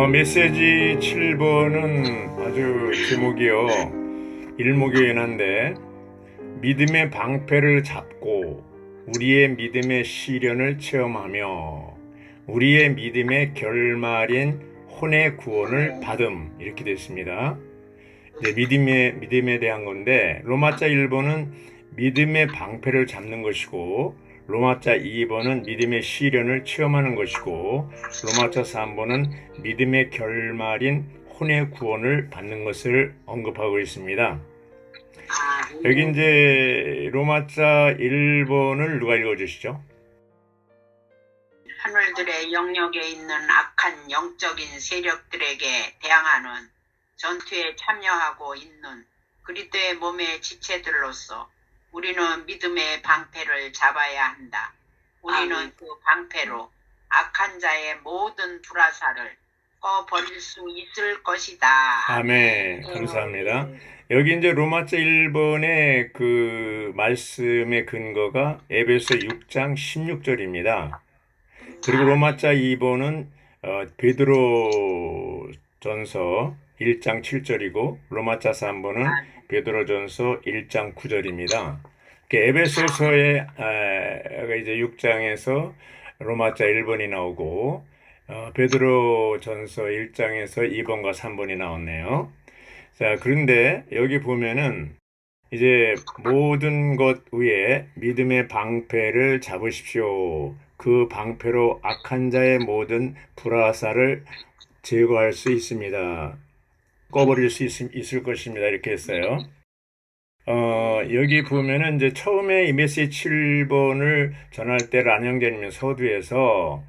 메시지 7번은 아주 제목이요. 일목요연한데, 믿음의 방패를 잡고 우리의 믿음의 시련을 체험하며 우리의 믿음의 결말인 혼의 구원을 받음, 이렇게 됐습니다. 이제 믿음에 대한 건데, 로마자 1번은 믿음의 방패를 잡는 것이고, 로마자 2번은 믿음의 시련을 체험하는 것이고, 로마자 3번은 믿음의 결말인 혼의 구원을 받는 것을 언급하고 있습니다. 여기 이제 로마자 1번을 누가 읽어주시죠? 하늘들의 영역에 있는 악한 영적인 세력들에게 대항하는 전투에 참여하고 있는 그리스도의 몸의 지체들로서 우리는 믿음의 방패를 잡아야 한다. 우리는 그 방패로 악한 자의 모든 불화살을 꺼버릴 수 있을 것이다. 아멘. 감사합니다. 여기 이제 로마자 1번의 그 말씀의 근거가 에베소 6장 16절입니다. 그리고 로마자 2번은 베드로전서 1장 7절이고 로마자 3번은 베드로전서 1장 9절입니다. 에베소서의 이제 6장에서 로마자 1번이 나오고 베드로전서 1장에서 2번과 3번이 나왔네요. 자, 그런데 여기 보면은 이제 모든 것 위에 믿음의 방패를 잡으십시오. 그 방패로 악한 자의 모든 불화살을 제거할 수 있습니다. 꺼버릴 수 있을 것입니다. 이렇게 했어요. 여기 보면은 이제 처음에 이 메시지 7번을 전할 때 란형제님 서두에서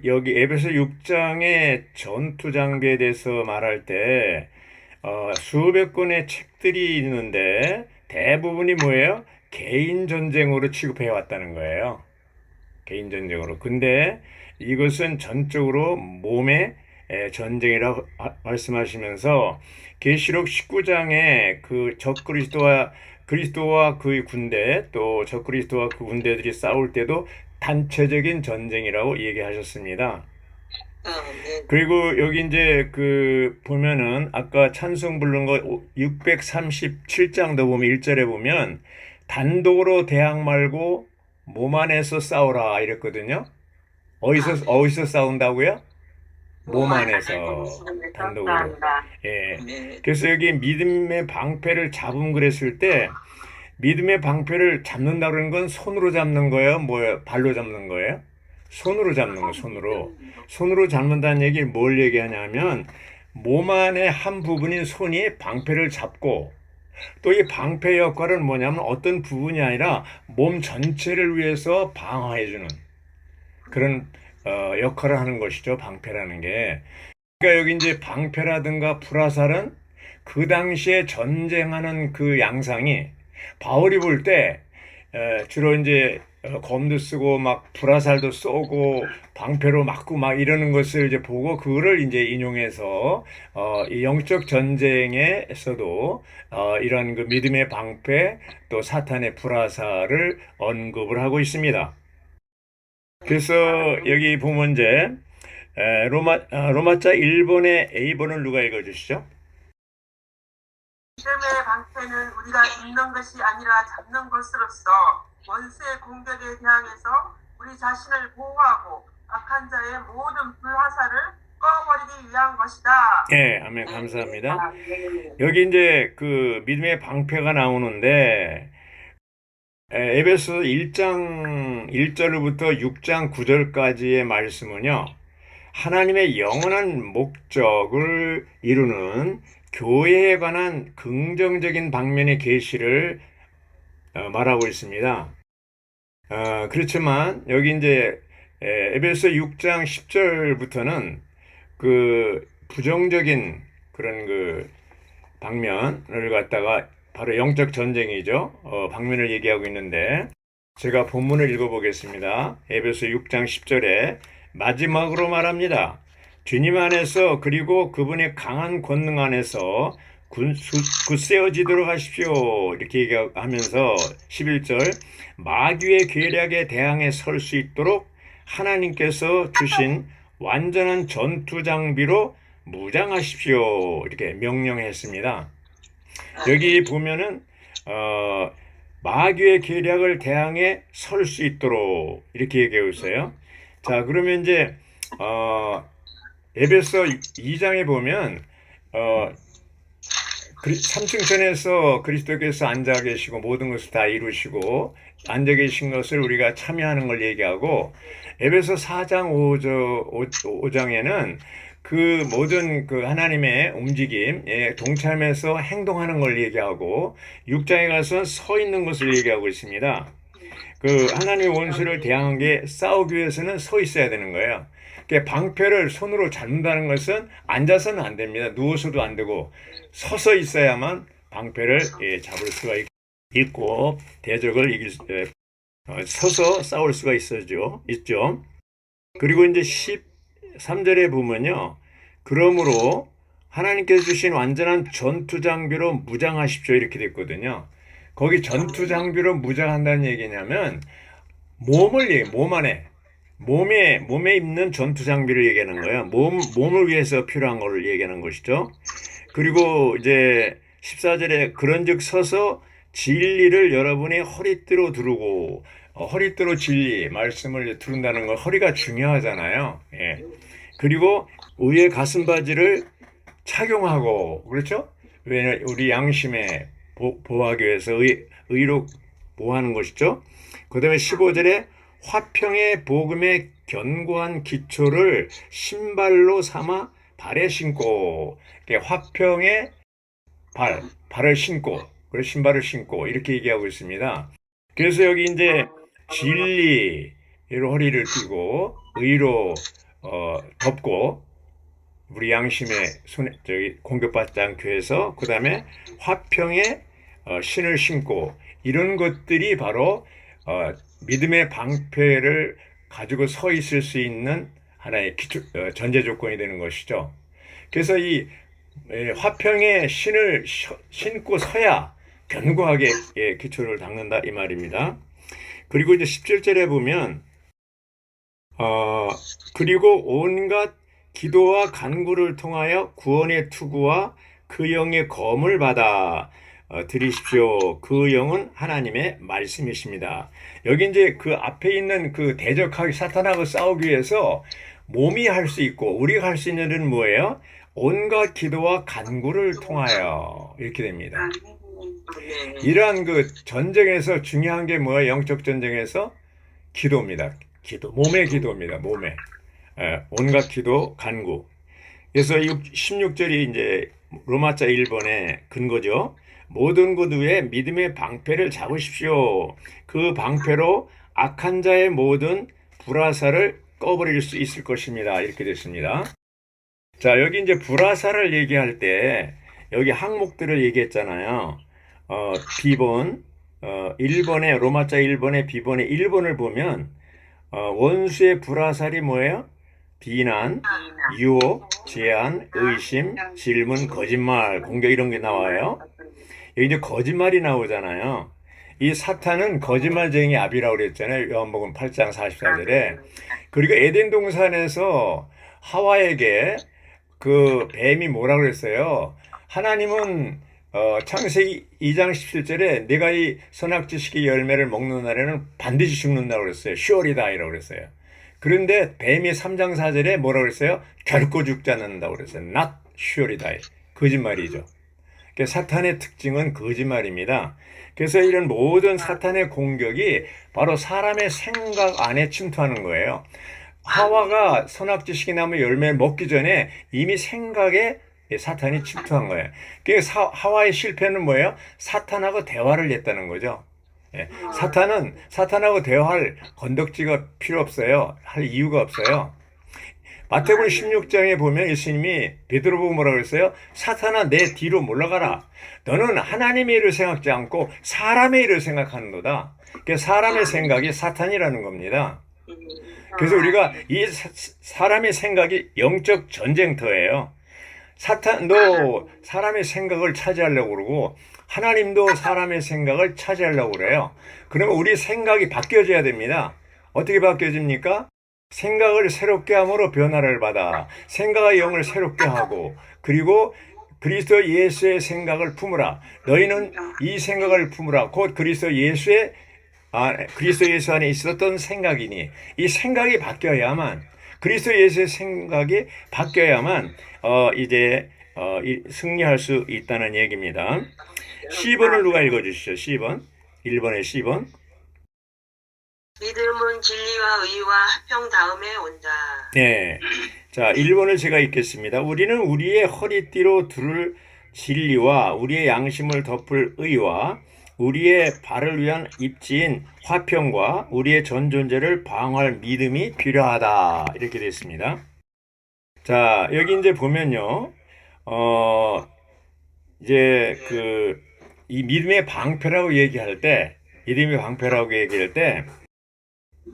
여기 에베소 6장의 전투 장비에 대해서 말할 때 수백 권의 책들이 있는데 대부분이 뭐예요? 개인 전쟁으로 취급해 왔다는 거예요. 개인 전쟁으로. 근데 이것은 전적으로 몸의 전쟁이라고 말씀하시면서 계시록 19장에 그 그리스도와 그의 군대, 또 적그리스도와 그 군대들이 싸울 때도 단체적인 전쟁이라고 얘기하셨습니다. 그리고 여기 이제 보면은 아까 찬송 부른 거 637장도 보면 1절에 보면 단독으로 대항 말고 몸 안에서 싸우라 이랬거든요. 어디서 싸운다고요? 몸 안에서 단독으로. 예. 그래서 여기 믿음의 방패를 잡음 그랬을 때 믿음의 방패를 잡는다 그러는 건 손으로 잡는 거예요? 뭐예요? 발로 잡는 거예요? 손으로 잡는 거예요. 손으로 잡는다는 얘기를 뭘 얘기하냐면 몸 안의 한 부분인 손이 방패를 잡고 또 이 방패 역할은 뭐냐면 어떤 부분이 아니라 몸 전체를 위해서 방어해주는 그런 역할을 하는 것이죠. 방패라는 게. 그러니까 여기 이제 방패라든가 불화살은 그 당시에 전쟁하는 그 양상이 바울이 볼 때 주로 이제 검도 쓰고 막 불화살도 쏘고 방패로 맞고 막 이러는 것을 이제 보고 그거를 이제 인용해서 이 영적 전쟁에서도 이런 그 믿음의 방패 또 사탄의 불화살을 언급을 하고 있습니다. 그래서 여기 보면 이제 로마자 1번의 A번을 누가 읽어주시죠? 믿음의 방패는 우리가 입는 것이 아니라 잡는 것으로서 원수의 공격에 대항해서 우리 자신을 보호하고 악한 자의 모든 불화살을 꺼버리기 위한 것이다. 네, 아멘. 감사합니다. 여기 이제 그 믿음의 방패가 나오는데 에베소 1장 1절부터 6장 9절까지의 말씀은요, 하나님의 영원한 목적을 이루는 교회에 관한 긍정적인 방면의 계시를 말하고 있습니다. 그렇지만 여기 이제 에베소 6장 10절부터는 그 부정적인 그런 그 방면을 갖다가 바로 영적 전쟁이죠. 방면을 얘기하고 있는데 제가 본문을 읽어보겠습니다. 에베소 6장 10절에 마지막으로 말합니다. 주님 안에서 그리고 그분의 강한 권능 안에서 굳세어지도록 하십시오. 이렇게 얘기하면서 11절 마귀의 계략에 대항해 설 수 있도록 하나님께서 주신 완전한 전투 장비로 무장하십시오. 이렇게 명령했습니다. 여기 보면은 마귀의 계략을 대항해 설 수 있도록 이렇게 얘기하고 있어요. 자, 그러면 이제 에베소 2장에 보면 3층천에서 그리스도께서 앉아 계시고 모든 것을 다 이루시고 앉아 계신 것을 우리가 참여하는 걸 얘기하고, 에베소 4장 5장에는 그 모든 그 하나님의 움직임에 동참해서 행동하는 걸 얘기하고, 6장에 가서 서 있는 것을 얘기하고 있습니다. 그 하나님의 원수를 대항한 게 싸우기 위해서는 서 있어야 되는 거예요. 그러니까 방패를 손으로 잡는다는 것은 앉아서는 안 됩니다. 누워서도 안 되고 서서 있어야만 방패를 잡을 수가 있고 대적을 서서 싸울 수가 있죠. 그리고 이제 13절에 보면요. 그러므로 하나님께서 주신 완전한 전투 장비로 무장하십시오. 이렇게 됐거든요. 거기 전투 장비로 무장한다는 얘기냐면 몸 안에 몸에 입는 전투 장비를 얘기하는 거예요. 몸을 위해서 필요한 것을 얘기하는 것이죠. 그리고 이제 14절에 그런즉 서서 진리를 여러분의 허리띠로 두르고, 허리띠로 진리 말씀을 두른다는 건 허리가 중요하잖아요. 예. 그리고 위에 가슴바지를 착용하고, 그렇죠? 왜냐면 우리 양심에 보호하기 위해서 의로 보호하는 것이죠. 그 다음에 15절에 화평의 복음의 견고한 기초를 신발로 삼아 발에 신고, 화평의 발을 신고, 그리고 신발을 신고 이렇게 얘기하고 있습니다. 그래서 여기 이제 진리로 허리를 띠고 의로 덮고 우리 양심의 공격받지 않기 위해서, 그 다음에 화평의 신을 신고, 이런 것들이 바로 믿음의 방패를 가지고 서 있을 수 있는 하나의 전제 조건이 되는 것이죠. 그래서 이 화평의 신을 신고 서야 견고하게 기초를 닦는다 이 말입니다. 그리고 이제 17절에 보면 그리고 온갖 기도와 간구를 통하여 구원의 투구와 그 영의 검을 받아 드리십시오. 그 영은 하나님의 말씀이십니다. 여기 이제 그 앞에 있는 그 대적하기 사탄하고 싸우기 위해서 몸이 할 수 있고 우리가 할 수 있는 일은 뭐예요? 온갖 기도와 간구를 통하여 이렇게 됩니다. 이러한 그 전쟁에서 중요한 게 뭐예요? 영적 전쟁에서 기도입니다. 몸의 기도입니다. 몸에 온갖 기도, 간구. 그래서 16절이 이제 로마자 1번의 근거죠. 모든 것 위에 믿음의 방패를 잡으십시오. 그 방패로 악한 자의 모든 불화살을 꺼버릴 수 있을 것입니다. 이렇게 됐습니다. 자, 여기 이제 불화살을 얘기할 때 여기 항목들을 얘기했잖아요. B번, 1번에 로마자 1번의 B번의 1번을 보면 원수의 불화살이 뭐예요? 비난, 유혹, 제한, 의심, 질문, 거짓말, 공격 이런 게 나와요. 여기 이제 거짓말이 나오잖아요. 이 사탄은 거짓말쟁이 아비라고 그랬잖아요. 요한복음 8장 44절에. 그리고 에덴 동산에서 하와에게 그 뱀이 뭐라고 그랬어요? 하나님은 창세기 2장 17절에 내가 이 선악지식의 열매를 먹는 날에는 반드시 죽는다고 그랬어요. surely die라고 그랬어요. 그런데 뱀이 3장 4절에 뭐라고 그랬어요? 결코 죽지 않는다고 그랬어요. not surely die. 거짓말이죠. 사탄의 특징은 거짓말입니다. 그래서 이런 모든 사탄의 공격이 바로 사람의 생각 안에 침투하는 거예요. 하와가 선악지식의 나무 열매를 먹기 전에 이미 생각에 사탄이 침투한 거예요. 그래서 하와의 실패는 뭐예요? 사탄하고 대화를 했다는 거죠. 사탄하고 대화할 건덕지가 필요 없어요. 할 이유가 없어요. 마태복음 16장에 보면 예수님이 베드로 보고 뭐라고 그랬어요? 사탄아 내 뒤로 물러가라. 너는 하나님의 일을 생각지 않고 사람의 일을 생각하는도다. 사람의 생각이 사탄이라는 겁니다. 그래서 우리가 이 사람의 생각이 영적 전쟁터예요. 사탄도 사람의 생각을 차지하려고 그러고 하나님도 사람의 생각을 차지하려고 그래요. 그러면 우리 생각이 바뀌어져야 됩니다. 어떻게 바뀌어집니까? 생각을 새롭게 함으로 변화를 받아 생각의 영을 새롭게 하고 그리고 그리스도 예수의 생각을 품으라. 너희는 이 생각을 품으라. 곧 그리스도 예수 안에 있었던 생각이니 이 생각이 바뀌어야만 그리스도 예수의 생각이 바뀌어야만 승리할 수 있다는 얘기입니다. 10번을 누가 읽어주시죠? 10번. 1번에 10번. 믿음은 진리와 의와 합평 다음에 온다. 네. 자, 1번을 제가 읽겠습니다. 우리는 우리의 허리띠로 두를 진리와 우리의 양심을 덮을 의와 우리의 발을 위한 입지인 화평과 우리의 전 존재를 방어할 믿음이 필요하다. 이렇게 되어 있습니다. 자, 여기 이제 보면요. 이 믿음의 방패라고 얘기할 때,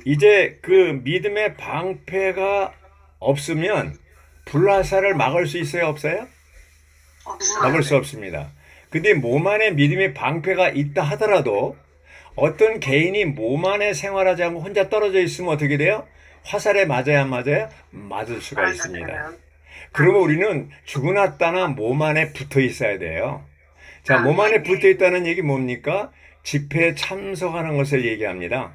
이제 그 믿음의 방패가 없으면 불화살을 막을 수 있어요? 없어요? 막을 수 없습니다. 근데 몸 안에 믿음의 방패가 있다 하더라도 어떤 개인이 몸 안에 생활하지 않고 혼자 떨어져 있으면 어떻게 돼요? 화살에 맞아야 안 맞아요? 맞을 수가 있습니다. 그러면 우리는 죽어났다나 몸 안에 붙어 있어야 돼요. 자, 몸 안에 붙어 있다는 얘기 뭡니까? 집회에 참석하는 것을 얘기합니다.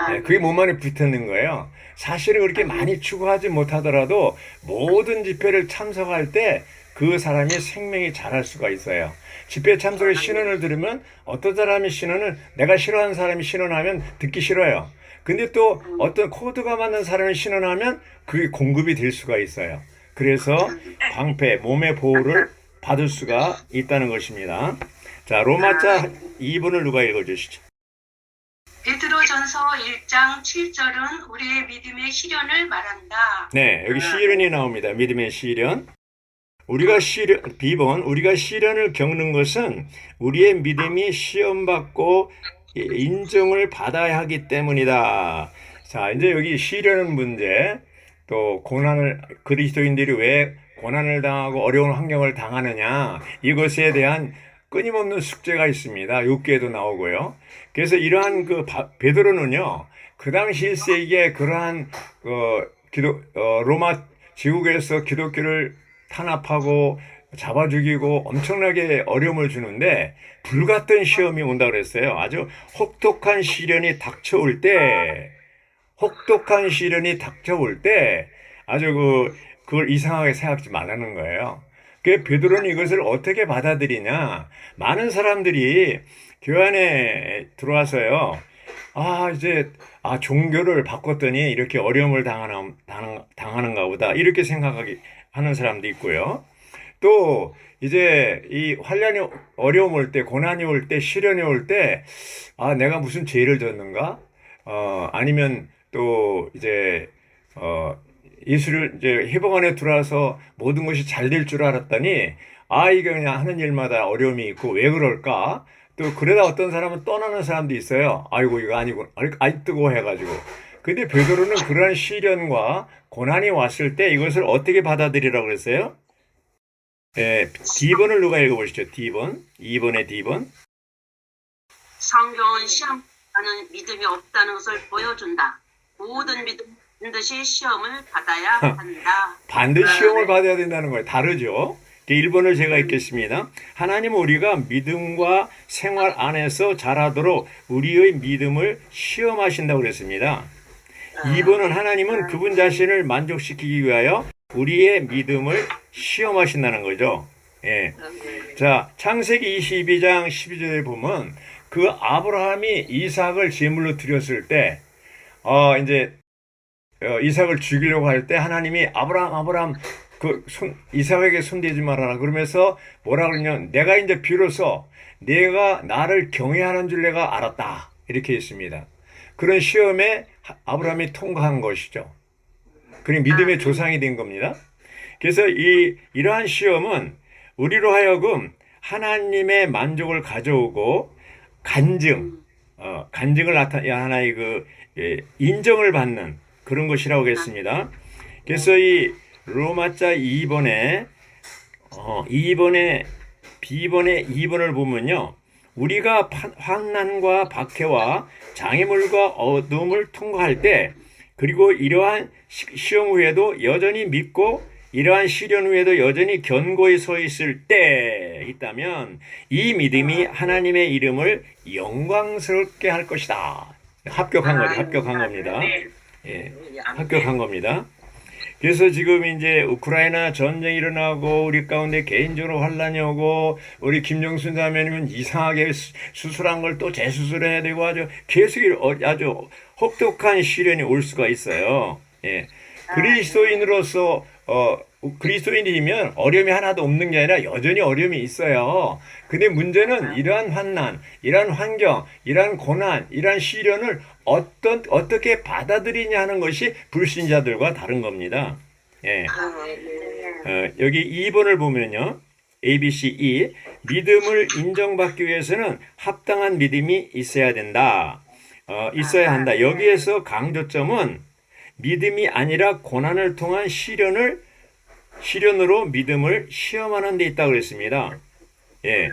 네, 그게 몸 안에 붙는 거예요. 사실은 그렇게 많이 추구하지 못하더라도 모든 집회를 참석할 때 그 사람이 생명이 자랄 수가 있어요. 집회 참석의 신원을 들으면 어떤 사람이 신원을 내가 싫어하는 사람이 신원하면 듣기 싫어요. 근데 또 어떤 코드가 맞는 사람이 신원하면 그게 공급이 될 수가 있어요. 그래서 방패, 몸의 보호를 받을 수가 있다는 것입니다. 자, 로마자 2번을 누가 읽어주시죠? 베드로전서 1장 7절은 우리의 믿음의 시련을 말한다. 네, 여기 시련이 나옵니다. 믿음의 시련. 우리가 시련을 겪는 것은 우리의 믿음이 시험받고 인정을 받아야 하기 때문이다. 자, 이제 여기 시련은 문제, 또 그리스도인들이 왜 고난을 당하고 어려운 환경을 당하느냐, 이것에 대한 끊임없는 숙제가 있습니다. 욥기에도 나오고요. 그래서 이러한 베드로는요, 그 당시 1세기에 그러한 로마 제국에서 기독교를 탄압하고 잡아 죽이고 엄청나게 어려움을 주는데 불같은 시험이 온다 그랬어요. 아주 혹독한 시련이 닥쳐올 때 아주 그걸 이상하게 생각하지 말라는 거예요. 그 베드로는 이것을 어떻게 받아들이냐? 많은 사람들이 교회 안에 들어와서요. 종교를 바꿨더니 이렇게 어려움을 당하는가 보다. 이렇게 하는 사람도 있고요. 또 이제 이 환난이 어려움 올 때, 고난이 올 때, 시련이 올 때, 내가 무슨 죄를 졌는가? 아니면 또 이제 예수를 이제 회복 안에 들어와서 모든 것이 잘 될 줄 알았더니 이게 그냥 하는 일마다 어려움이 있고 왜 그럴까? 또 그러다 어떤 사람은 떠나는 사람도 있어요. 아이고 이거 아니고 뜨거워 해가지고. 근데 베드로는 그러한 시련과 고난이 왔을 때 이것을 어떻게 받아들이라고 그랬어요? D번을 누가 읽어보시죠? D번. 2번의 D번. 성경은 시험하는 믿음이 없다는 것을 보여준다. 모든 믿음 반드시 시험을 받아야 한다. 반드시 시험을 받아야 된다는 거예요. 다르죠? 1번을 제가 읽겠습니다. 하나님은 우리가 믿음과 생활 안에서 자라도록 우리의 믿음을 시험하신다고 그랬습니다. 2번은 하나님은 그분 자신을 만족시키기 위하여 우리의 믿음을 시험하신다는 거죠. 예. 자, 창세기 22장 12절에 보면 그 아브라함이 이삭을 제물로 드렸을 때, 이삭을 죽이려고 할 때 하나님이 아브라함, 이삭에게 손대지 말아라. 그러면서 뭐라 그러냐면 내가 이제 비로소 내가 나를 경외하는 줄 내가 알았다. 이렇게 했습니다. 그런 시험에 아브라함이 통과한 것이죠. 그리 믿음의 조상이 된 겁니다. 그래서 이러한 시험은 우리로 하여금 하나님의 만족을 가져오고 간증을 하나의 인정을 받는 그런 것이라고 했습니다. 그래서 이 로마자 2번의 B번의 2번을 보면요. 우리가 환난과 박해와 장애물과 어둠을 통과할 때 그리고 이러한 시험 후에도 여전히 믿고 이러한 시련 후에도 여전히 견고히 서 있을 때 있다면 이 믿음이 하나님의 이름을 영광스럽게 할 것이다. 합격한 거죠. 합격한 겁니다. 예, 합격한 겁니다. 그래서 지금 이제 우크라이나 전쟁이 일어나고 우리 가운데 개인적으로 환란이 오고 우리 김정순 자매님은 이상하게 수술한 걸 또 재수술해야 되고 계속 아주 혹독한 시련이 올 수가 있어요. 예. 그리스도인으로서 그리스도인이면 어려움이 하나도 없는 게 아니라 여전히 어려움이 있어요. 근데 문제는 이러한 환난, 이러한 환경, 이러한 고난, 이러한 시련을 어떻게 받아들이냐 하는 것이 불신자들과 다른 겁니다. 예. 여기 2번을 보면요. A, B, C, E. 믿음을 인정받기 위해서는 합당한 믿음이 있어야 된다. 있어야 한다. 여기에서 강조점은 믿음이 아니라 고난을 통한 시련으로 믿음을 시험하는 데 있다고 그랬습니다. 예.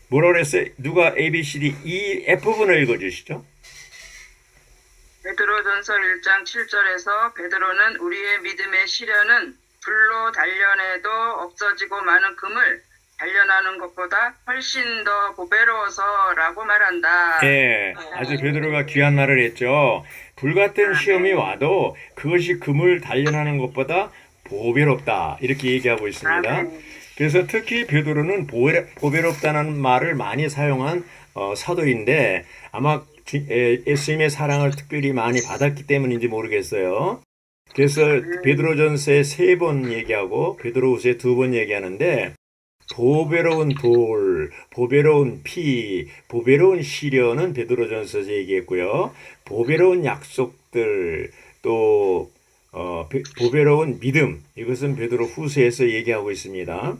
뭐라고 그랬어요? 누가 A, B, C, D, E, F분을 읽어주시죠. 베드로전서 1장 7절에서 베드로는 우리의 믿음의 시련은 불로 단련해도 없어지고 많은 금을 단련하는 것보다 훨씬 더 보배로워서라고 말한다. 예, 아주 베드로가 귀한 말을 했죠. 불같은 시험이 와도 그것이 금을 단련하는 것보다 보배롭다. 이렇게 얘기하고 있습니다. 그래서 특히 베드로는 보배롭다는 말을 많이 사용한 사도인데 아마 예수님의 사랑을 특별히 많이 받았기 때문인지 모르겠어요. 그래서 베드로전서에 3번 얘기하고 베드로후서에 2번 얘기하는데 보배로운 돌, 보배로운 피, 보배로운 시련은 베드로전서에서 얘기했고요. 보배로운 약속들, 또 보배로운 믿음, 이것은 베드로후서에서 얘기하고 있습니다.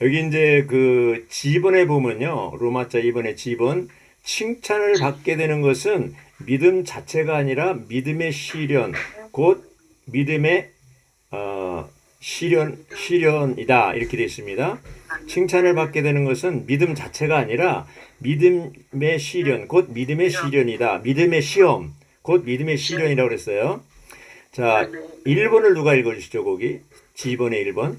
여기 이제 그 지번에 보면요, 로마자 2번의 지번, 칭찬을 받게 되는 것은 믿음 자체가 아니라 믿음의 시련, 곧 믿음의 시련이다. 이렇게 되어 있습니다. 칭찬을 받게 되는 것은 믿음 자체가 아니라 믿음의 시련, 곧 믿음의 시련이다. 믿음의 시험, 곧 믿음의 시련이라고 그랬어요. 자, 1번을 누가 읽어주시죠, 거기? 지번의 1번.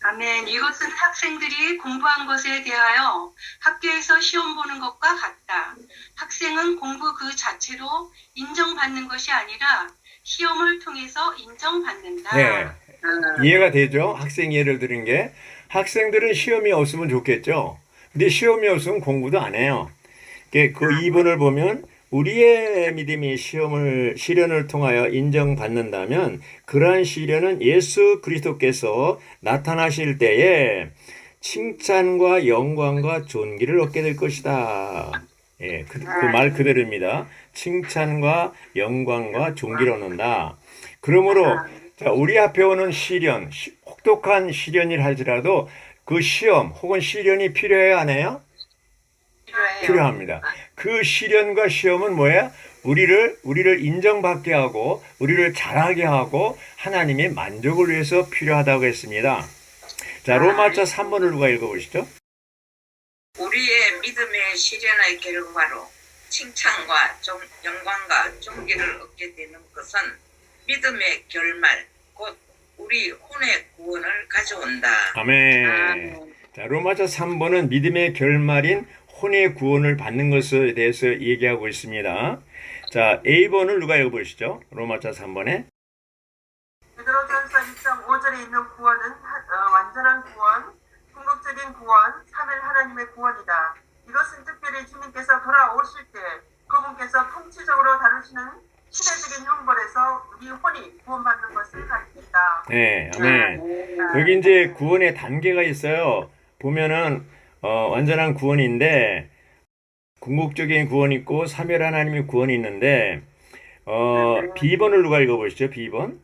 아멘. 이것은 학생들이 공부한 것에 대하여 학교에서 시험 보는 것과 같다. 학생은 공부 그 자체로 인정받는 것이 아니라 시험을 통해서 인정받는다. 네. 이해가 되죠? 학생 예를 들은 게. 학생들은 시험이 없으면 좋겠죠? 근데 시험이 없으면 공부도 안 해요. 그 2번을 보면 우리의 믿음이 시련을 통하여 인정받는다면 그러한 시련은 예수 그리스도께서 나타나실 때에 칭찬과 영광과 존귀를 얻게 될 것이다. 예, 그 말 그대로입니다. 칭찬과 영광과 존귀를 얻는다. 그러므로 자, 우리 앞에 오는 시련, 혹독한 시련이라 할지라도 그 시험 혹은 시련이 필요해요, 안 해요? 필요합니다. 그 시련과 시험은 뭐야? 우리를 인정받게 하고 우리를 잘하게 하고 하나님의 만족을 위해서 필요하다고 했습니다. 자, 로마자 3번을 누가 읽어보시죠? 우리의 믿음의 시련의 결과로 칭찬과 영광과 존귀를 얻게 되는 것은 믿음의 결말, 곧 우리 혼의 구원을 가져온다. 아멘. 자, 로마자 3번은 믿음의 결말인 혼의 구원을 받는 것에 대해서 얘기하고 있습니다. 자, A번을 누가 읽어보시죠? 로마자 3번에. 베드로전서 1장 5절에 있는 구원은 완전한 구원, 궁극적인 구원, 3일 하나님의 구원이다. 이것은 특별히 주님께서 돌아오실 때 그분께서 통치적으로 다루시는 시대적인 형벌에서 우리 혼이 구원받는 것을 가리킨다. 네, 아멘. 여기 이제 구원의 단계가 있어요. 보면은 완전한 구원인데 궁극적인 구원이 있고 3일 하나님의 구원이 있는데 B번을 누가 읽어보시죠? B번.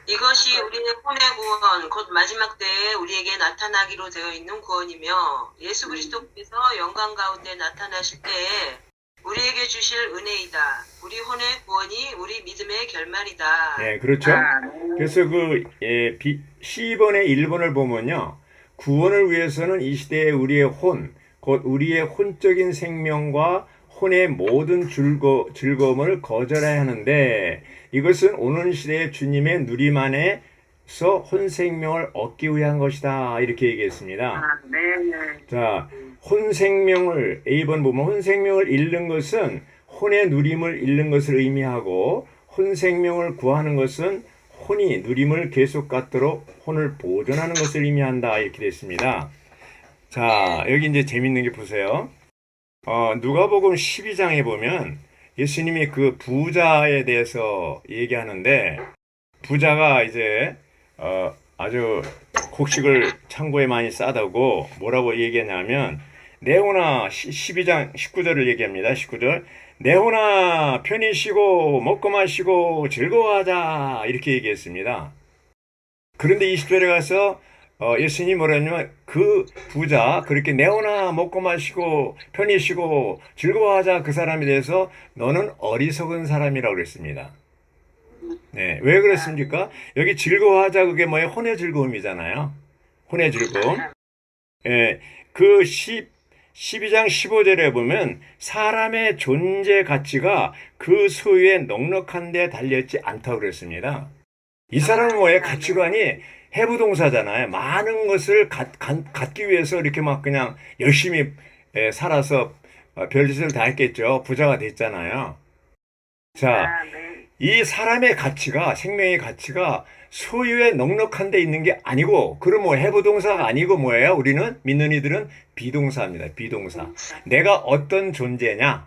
이것이 우리의 혼의 구원, 곧 마지막 때에 우리에게 나타나기로 되어 있는 구원이며 예수 그리스도께서 영광 가운데 나타나실 때에 우리에게 주실 은혜이다. 우리 혼의 구원이 우리 믿음의 결말이다. 네, 그렇죠. 그래서 C번의 1번을 보면요. 구원을 위해서는 이 시대에 우리의 혼, 곧 우리의 혼적인 생명과 혼의 모든 즐거움을 거절해야 하는데 이것은 오는 시대의 주님의 누림 안에서 혼생명을 얻기 위한 것이다. 이렇게 얘기했습니다. 네. 자, 혼생명을 A번 보면 혼생명을 잃는 것은 혼의 누림을 잃는 것을 의미하고 혼생명을 구하는 것은 혼이 누림을 계속 갖도록 혼을 보존하는 것을 의미한다. 이렇게 됐습니다. 자, 여기 이제 재밌는 게 보세요. 누가복음 12장에 보면 예수님이 그 부자에 대해서 얘기하는데 부자가 이제 아주 곡식을 창고에 많이 싸다고 뭐라고 얘기하냐면 내오나 12장 19절을 얘기합니다. 19절 내오나 편히 쉬고 먹고 마시고 즐거워하자 이렇게 얘기했습니다. 그런데 20절에 가서 예수님이 뭐라냐면 그 부자 그렇게 내오나 먹고 마시고 편히 쉬고 즐거워하자 그 사람에 대해서 너는 어리석은 사람이라고 그랬습니다. 네, 왜 그랬습니까? 여기 즐거워하자 그게 뭐예요? 혼의 즐거움이잖아요. 혼의 즐거움. 예, 그 12장 15절에 보면 사람의 존재 가치가 그 소유의 넉넉한 데 달려있지 않다고 그랬습니다. 이 사람은 뭐예요? 가치관이 해부동사잖아요. 많은 것을 갖기 위해서 이렇게 막 그냥 열심히 살아서 별짓을 다 했겠죠. 부자가 됐잖아요. 자, 이 사람의 가치가, 생명의 가치가 소유에 넉넉한 데 있는 게 아니고, 그럼 뭐 해부동사가 아니고 뭐예요? 우리는, 믿는 이들은 비동사입니다. 비동사. 내가 어떤 존재냐?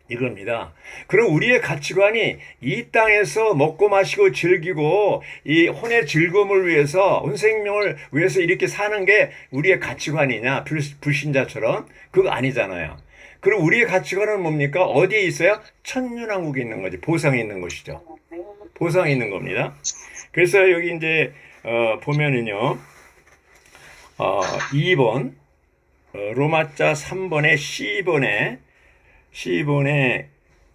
이겁니다. 그럼 우리의 가치관이 이 땅에서 먹고 마시고 즐기고 이 혼의 즐거움을 위해서 혼생명을 위해서 이렇게 사는 게 우리의 가치관이냐? 불신자처럼? 그거 아니잖아요. 그럼 우리의 가치관은 뭡니까? 어디에 있어요? 천년왕국에 있는 거지. 보상에 있는 것이죠. 보상에 있는 겁니다. 그래서 여기 이제 보면은요. 2번 로마자 3번에 C번에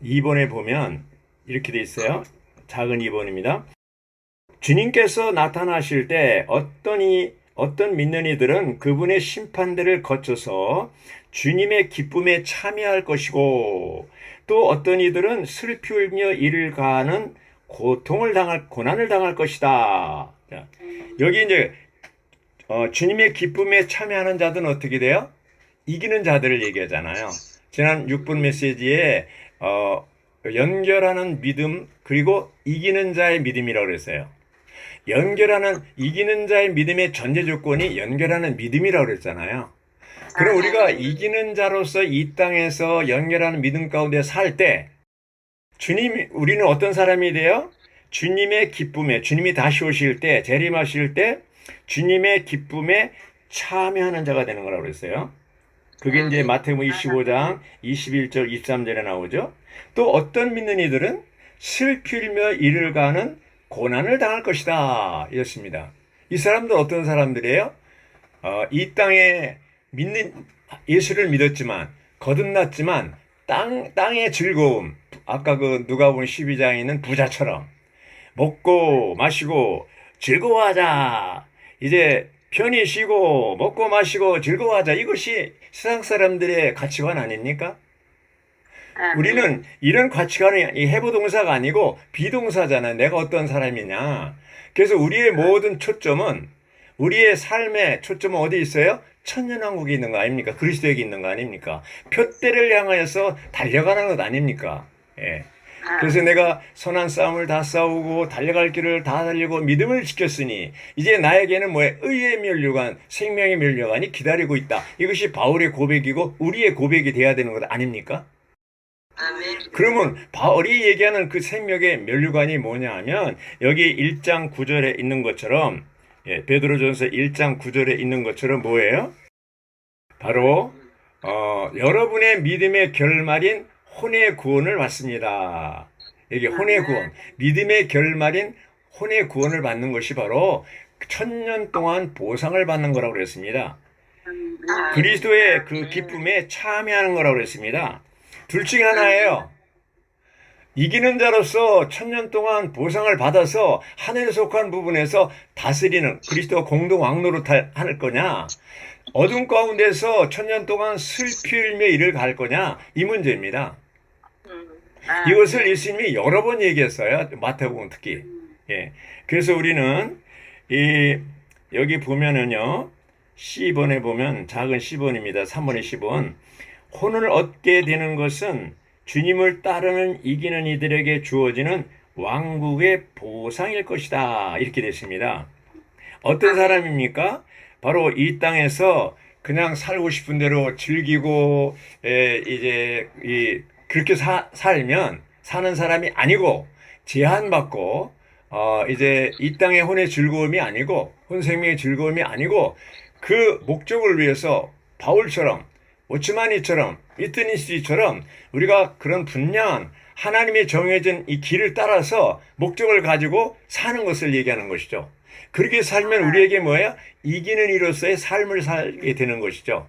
2번에 보면 이렇게 돼 있어요. 작은 2번입니다. 주님께서 나타나실 때 어떤 믿는 이들은 그분의 심판대를 거쳐서 주님의 기쁨에 참여할 것이고 또 어떤 이들은 슬피 울며 이를 가하는 고난을 당할 것이다. 자, 여기 이제 주님의 기쁨에 참여하는 자들은 어떻게 돼요? 이기는 자들을 얘기하잖아요. 지난 6분 메시지에 연결하는 믿음 그리고 이기는 자의 믿음이라고 그랬어요. 이기는 자의 믿음의 전제 조건이 연결하는 믿음이라고 그랬잖아요. 그럼 우리가 이기는 자로서 이 땅에서 연결하는 믿음 가운데 살 때 우리는 어떤 사람이 돼요? 주님의 기쁨에, 주님이 다시 오실 때, 재림하실 때 주님의 기쁨에 참여하는 자가 되는 거라고 그랬어요. 그게 이제 마태복음 25장 21절 23절에 나오죠. 또 어떤 믿는 이들은 슬피 울며 이를 가는 고난을 당할 것이다. 이렇습니다. 이 사람들 어떤 사람들이에요? 이 땅에 예수를 믿었지만 거듭났지만 땅의 즐거움, 아까 그 누가복음 12장에 있는 부자처럼 먹고 마시고 즐거워하자. 이제 편히 쉬고 먹고 마시고 즐거워하자. 이것이 세상 사람들의 가치관 아닙니까? 우리는 이런 가치관이 해부동사가 아니고 비동사잖아요. 내가 어떤 사람이냐. 그래서 우리의 모든 초점은 우리의 삶의 초점은 어디 있어요? 천년왕국에 있는 거 아닙니까? 그리스도에게 있는 거 아닙니까? 표대를 향하여서 달려가는 것 아닙니까? 예. 그래서 내가 선한 싸움을 다 싸우고 달려갈 길을 다 달리고 믿음을 지켰으니 이제 나에게는 뭐에 의의 면류관, 생명의 면류관이 기다리고 있다. 이것이 바울의 고백이고 우리의 고백이 돼야 되는 것 아닙니까? 그러면 바울이 얘기하는 그 생명의 면류관이 뭐냐 하면 여기 1장 9절에 있는 것처럼 베드로전서 1장 9절에 있는 것처럼 뭐예요? 바로 여러분의 믿음의 결말인 혼의 구원을 받습니다. 여기 혼의 구원, 믿음의 결말인 혼의 구원을 받는 것이 바로 천년 동안 보상을 받는 거라고 그랬습니다. 그리스도의 그 기쁨에 참여하는 거라고 그랬습니다. 둘 중에 하나예요. 이기는 자로서 천년 동안 보상을 받아서 하늘에 속한 부분에서 다스리는 그리스도가 공동 왕노릇 할 거냐, 어둠 가운데서 천년 동안 슬피 흘며 이를 갈 거냐? 이 문제입니다. 이것을 예수님이 여러 번 얘기했어요. 마태복음 특히. 예. 그래서 우리는 여기 보면은요. 10번에 보면 작은 10번입니다. 3번의 10번. 혼을 얻게 되는 것은 주님을 따르는 이기는 이들에게 주어지는 왕국의 보상일 것이다. 이렇게 됐습니다. 어떤 사람입니까? 바로 이 땅에서 그냥 살고 싶은 대로 즐기고 그렇게 살면 사는 사람이 아니고 제한받고 이제 이 땅의 혼의 즐거움이 아니고 혼 생명의 즐거움이 아니고 그 목적을 위해서 바울처럼 오츠마니처럼 위트니스처럼 우리가 그런 분명한 하나님의 정해진 이 길을 따라서 목적을 가지고 사는 것을 얘기하는 것이죠. 그렇게 살면 우리에게 뭐예요? 이기는 이로서의 삶을 살게 되는 것이죠.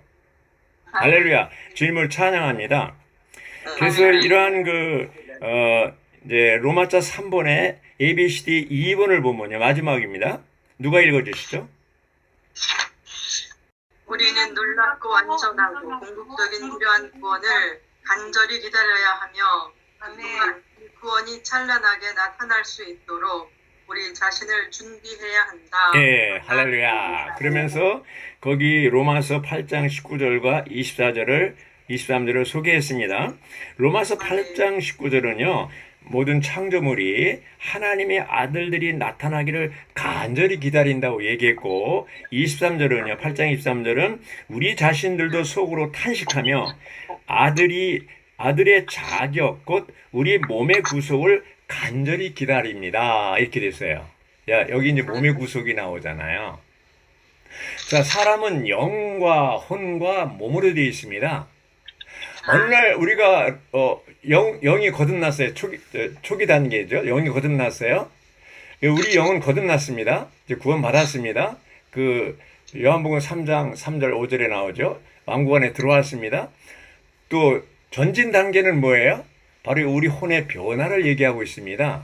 할렐루야. 주님을 찬양합니다. 그래서 이러한 이제 로마자 3번에 ABCD 2번을 보면요. 마지막입니다. 누가 읽어주시죠? 우리는 놀랍고 안전하고 궁극적인 필요한 구원을 간절히 기다려야 하며 그 구원이 찬란하게 나타날 수 있도록 우리 자신을 준비해야 한다. 예, 할렐루야. 그러면서 거기 로마서 8장 19절과 23절을 소개했습니다. 로마서 8장 19절은요. 모든 창조물이 하나님의 아들들이 나타나기를 간절히 기다린다고 얘기했고 23절은요. 8장 23절은 우리 자신들도 속으로 탄식하며 아들의 자격 곧 우리 몸의 구속을 간절히 기다립니다. 이렇게 됐어요. 야, 여기 이제 몸의 구속이 나오잖아요. 자, 사람은 영과 혼과 몸으로 되어 있습니다. 어느 날 우리가 영이 거듭났어요. 초기 단계죠. 영이 거듭났어요. 우리 영은 거듭났습니다. 이제 구원 받았습니다. 그 요한복음 3장 3절 5절에 나오죠. 왕국 안에 들어왔습니다. 또 전진 단계는 뭐예요? 바로 우리 혼의 변화를 얘기하고 있습니다.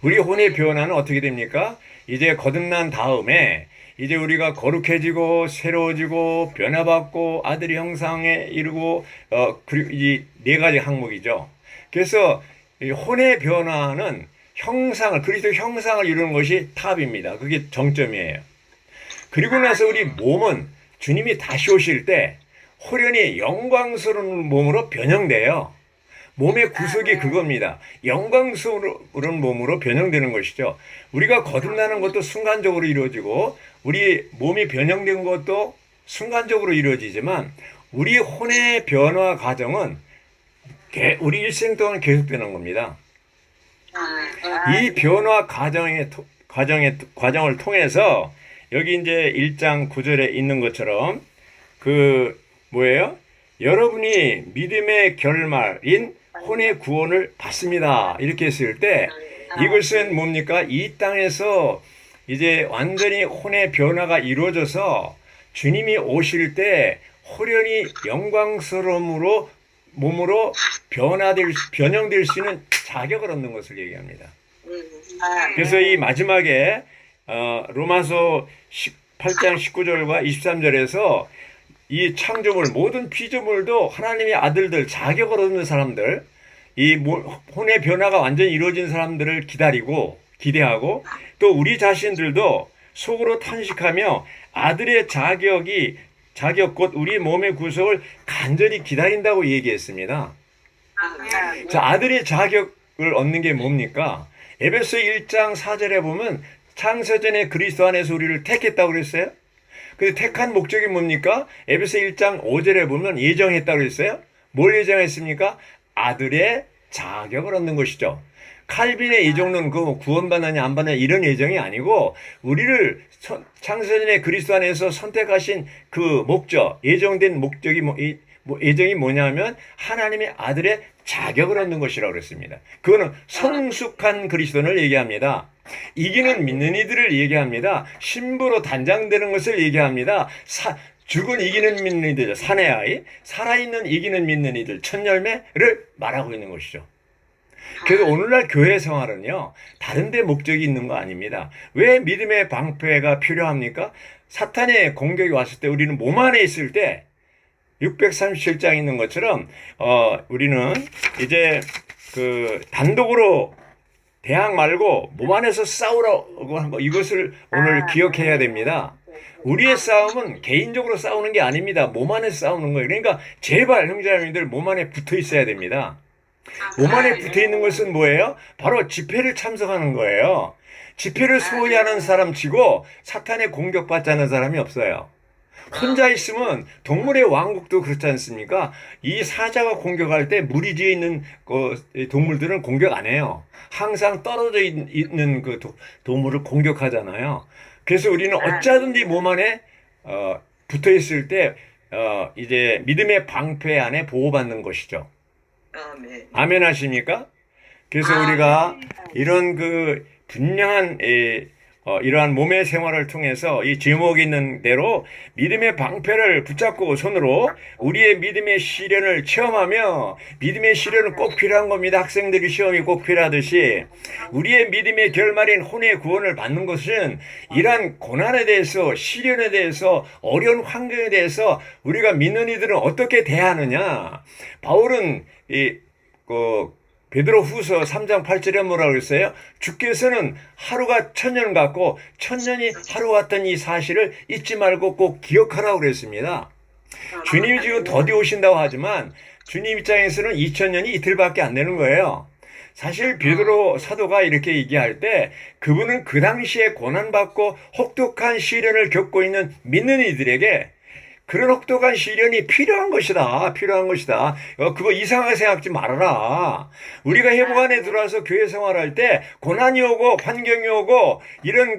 우리 혼의 변화는 어떻게 됩니까? 이제 거듭난 다음에 이제 우리가 거룩해지고 새로워지고 변화받고 아들의 형상에 이르고 그리고 이 네 가지 항목이죠. 그래서 이 혼의 변화는 그리스도 형상을 이루는 것이 탑입니다. 그게 정점이에요. 그리고 나서 우리 몸은 주님이 다시 오실 때 호련히 영광스러운 몸으로 변형돼요. 몸의 구속이 그겁니다. 영광스러운 몸으로 변형되는 것이죠. 우리가 거듭나는 것도 순간적으로 이루어지고 우리 몸이 변형된 것도 순간적으로 이루어지지만 우리 혼의 변화 과정은 우리 일생 동안 계속되는 겁니다. 이 변화 과정을 통해서 여기 이제 1장 9절에 있는 것처럼 여러분이 믿음의 결말인 혼의 구원을 받습니다. 이렇게 했을 때 이것은 뭡니까? 이 땅에서 이제 완전히 혼의 변화가 이루어져서 주님이 오실 때 호련히 영광스러움으로 몸으로 변형될 수 있는 자격을 얻는 것을 얘기합니다. 그래서 이 마지막에 로마서 8장 19절과 23절에서 이 창조물 모든 피조물도 하나님의 아들들 자격을 얻는 사람들 이 혼의 변화가 완전히 이루어진 사람들을 기대하고 또 우리 자신들도 속으로 탄식하며 아들의 자격 곧 우리 몸의 구속을 간절히 기다린다고 얘기했습니다. 자, 아들의 자격을 얻는 게 뭡니까? 에베소 1장 4절에 보면 창세전에 그리스도 안에서 우리를 택했다고 그랬어요. 근데 택한 목적이 뭡니까? 에베소 1장 5절에 보면 예정했다고 그랬어요. 뭘 예정했습니까? 아들의 자격을 얻는 것이죠. 칼빈의 예정론 구원받느냐 안 받느냐 이런 예정이 아니고 우리를 창세전에 그리스도 안에서 선택하신 그 목적, 예정된 목적이 예정이 뭐냐면 하나님의 아들의 자격을 얻는 것이라고 그랬습니다. 그거는 성숙한 그리스도인을 얘기합니다. 이기는 믿는 이들을 얘기합니다. 신부로 단장되는 것을 얘기합니다. 죽은 이기는 믿는 이들, 사내아이, 살아있는 이기는 믿는 이들, 첫 열매를 말하고 있는 것이죠. 그래서 오늘날 교회 생활은요, 다른 데 목적이 있는 거 아닙니다. 왜 믿음의 방패가 필요합니까? 사탄의 공격이 왔을 때 우리는 몸 안에 있을 때 637장 있는 것처럼 우리는 이제 그 단독으로 대항 말고 몸 안에서 싸우라고 한 거, 이것을 오늘 기억해야 됩니다. 우리의 싸움은 개인적으로 싸우는 게 아닙니다. 몸 안에서 싸우는 거예요. 그러니까 제발 형제자매들 몸 안에 붙어 있어야 됩니다. 몸 안에 붙어 있는 것은 뭐예요? 바로 집회를 참석하는 거예요. 집회를 소홀히 하는 사람 치고 사탄의 공격받지 않은 사람이 없어요. 혼자 있으면 동물의 왕국도 그렇지 않습니까? 이 사자가 공격할 때 무리지에 있는 동물들은 공격 안 해요. 항상 떨어져 있는 그 동물을 공격하잖아요. 그래서 우리는 어쩌든지 몸 안에 붙어 있을 때 이제 믿음의 방패 안에 보호받는 것이죠. 아멘. 아멘 하십니까? 그래서 우리가 이런 그 분명한 이러한 몸의 생활을 통해서 이 제목이 있는 대로 믿음의 방패를 붙잡고 손으로 우리의 믿음의 시련을 체험하며, 믿음의 시련은 꼭 필요한 겁니다. 학생들이 시험이 꼭 필요하듯이 우리의 믿음의 결말인 혼의 구원을 받는 것은 이러한 고난에 대해서, 시련에 대해서, 어려운 환경에 대해서 우리가 믿는 이들은 어떻게 대하느냐. 바울은 베드로 후서 3장 8절에 뭐라고 했어요? 주께서는 하루가 천년 같고 천년이 하루 같던 이 사실을 잊지 말고 꼭 기억하라고 그랬습니다. 주님이 지금 더디 오신다고 하지만 주님 입장에서는 2000년이 이틀밖에 안 되는 거예요. 사실 베드로 사도가 이렇게 얘기할 때 그분은 그 당시에 고난받고 혹독한 시련을 겪고 있는 믿는 이들에게 그런 혹독한 시련이 필요한 것이다. 필요한 것이다. 그거 이상하게 생각하지 말아라. 우리가 회복 안에 들어와서 교회 생활할 때 고난이 오고 환경이 오고 이런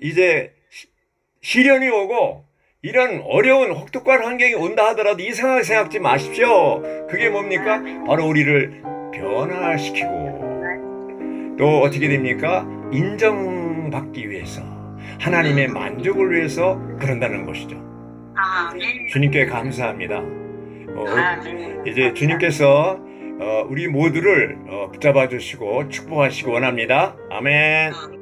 이제 시련이 오고 이런 어려운 혹독한 환경이 온다 하더라도 이상하게 생각하지 마십시오. 그게 뭡니까? 바로 우리를 변화시키고 또 어떻게 됩니까? 인정받기 위해서, 하나님의 만족을 위해서 그런다는 것이죠. 주님께 감사합니다. 이제 주님께서 우리 모두를 붙잡아 주시고 축복하시기 원합니다. 아멘.